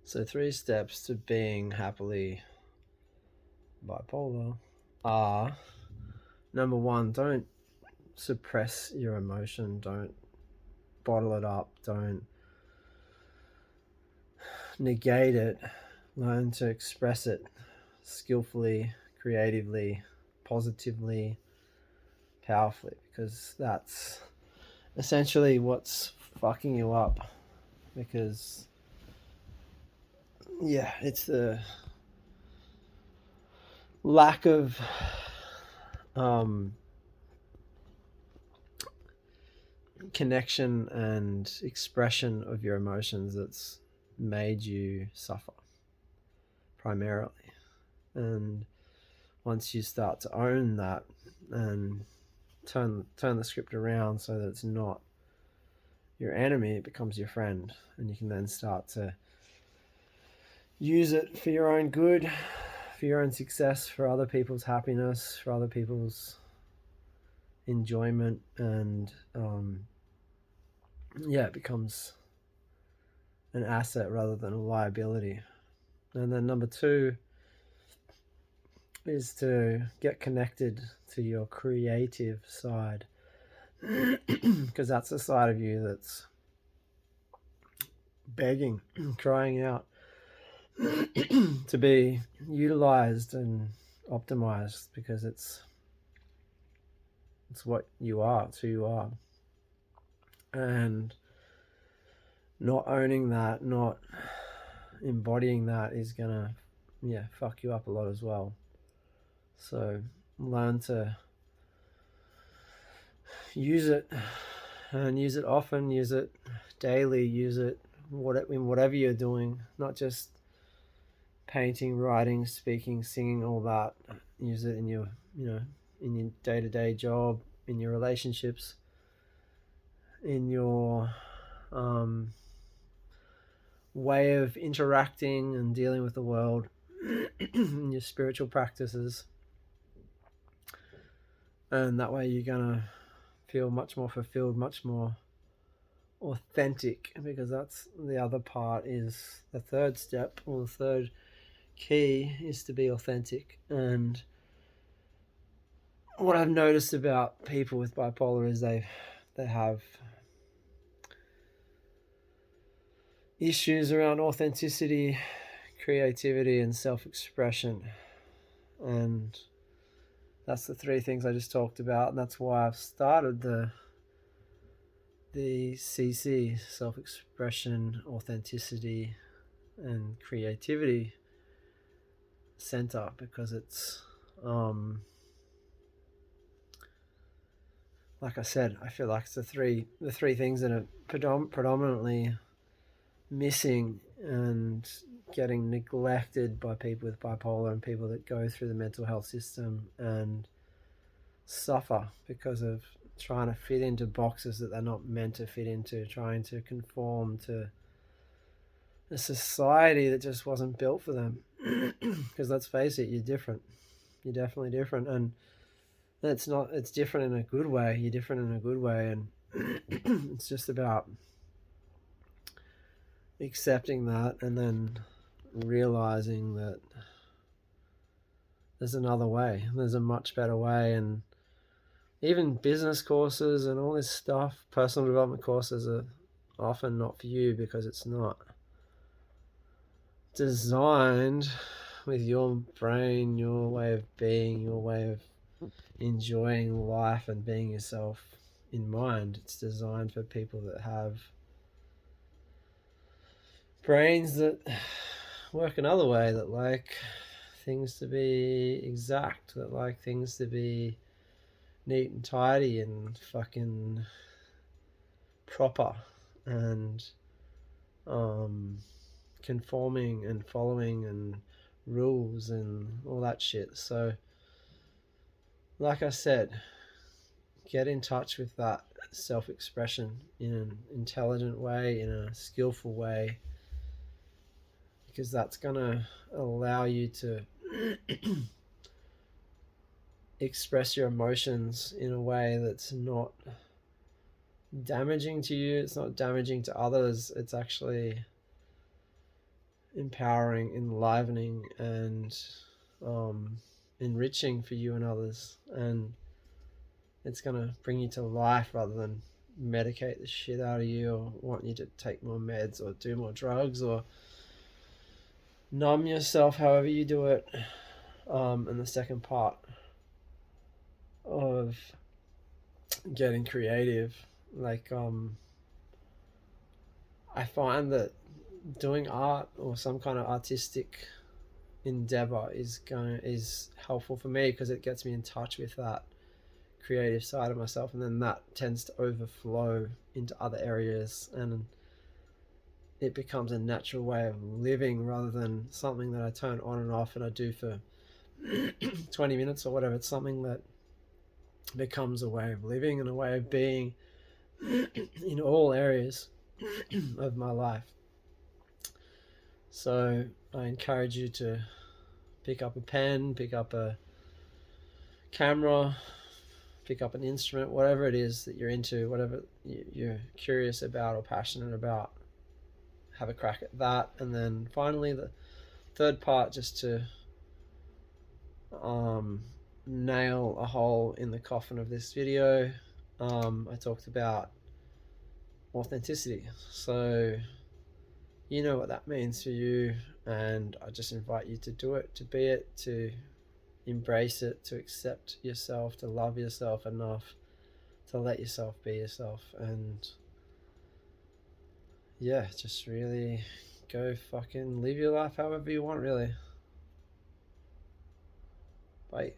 So, 3 steps to being happily bipolar are: number one, don't suppress your emotion, don't bottle it up, don't negate it. Learn to express it skillfully, creatively, positively, powerfully, because that's essentially what's fucking you up. Because, yeah, it's the lack of um, connection and expression of your emotions that's made you suffer primarily. And once you start to own that and turn the script around so that it's not your enemy, it becomes your friend, and you can then start to use it for your own good, for your own success, for other people's happiness, for other people's enjoyment, and it becomes an asset rather than a liability. And then number two is to get connected to your creative side, because that's the side of you that's begging, crying out to be utilized and optimized, because it's what you are, it's who you are. And not owning that, not embodying that is gonna fuck you up a lot as well. So learn to use it, and use it often, use it daily, use it in whatever you're doing, not just painting, writing, speaking, singing, all that. Use it in your in your day-to-day job, in your relationships, in your way of interacting and dealing with the world, in your spiritual practices. And that way you're gonna feel much more fulfilled, much more authentic, because that's the other part. Is the third step, or the third key, is to be authentic. And what I've noticed about people with bipolar is they have issues around authenticity, creativity, and self-expression. And that's the 3 things I just talked about, and that's why I've started the CC, self-expression, authenticity, and creativity center, because it's like I said, I feel like it's the three things that are predominantly missing and getting neglected by people with bipolar and people that go through the mental health system and suffer because of trying to fit into boxes that they're not meant to fit into, trying to conform to a society that just wasn't built for them. Because let's face it, you're different. You're definitely different, and it's different in a good way. You're different in a good way, and it's just about accepting that and then realizing that there's another way. There's a much better way. And even business courses and all this stuff, personal development courses, are often not for you, because it's not designed with your brain, your way of being, your way of enjoying life and being yourself in mind. It's designed for people that have brains that work another way, that like things to be exact, that like things to be neat and tidy and fucking proper, and conforming and following and rules and all that shit. So like I said, get in touch with that self-expression in an intelligent way, in a skillful way, because that's going to allow you to express your emotions in a way that's not damaging to you, it's not damaging to others, it's actually empowering, enlivening, and enriching for you and others. And it's going to bring you to life rather than medicate the shit out of you or want you to take more meds or do more drugs or numb yourself, however you do it. And the second part of getting creative, like I find that doing art or some kind of artistic endeavor is helpful for me because it gets me in touch with that creative side of myself, and then that tends to overflow into other areas, and it becomes a natural way of living rather than something that I turn on and off and I do for 20 minutes or whatever. It's something that becomes a way of living and a way of being in all areas of my life. So I encourage you to pick up a pen, pick up a camera, pick up an instrument, whatever it is that you're into, whatever you're curious about or passionate about. Have a crack at that. And then finally, the third part, just to nail a hole in the coffin of this video, I talked about authenticity. So you know what that means for you, and I just invite you to do it, to be it, to embrace it, to accept yourself, to love yourself enough to let yourself be yourself, and yeah, just really go fucking live your life however you want, really. Bye.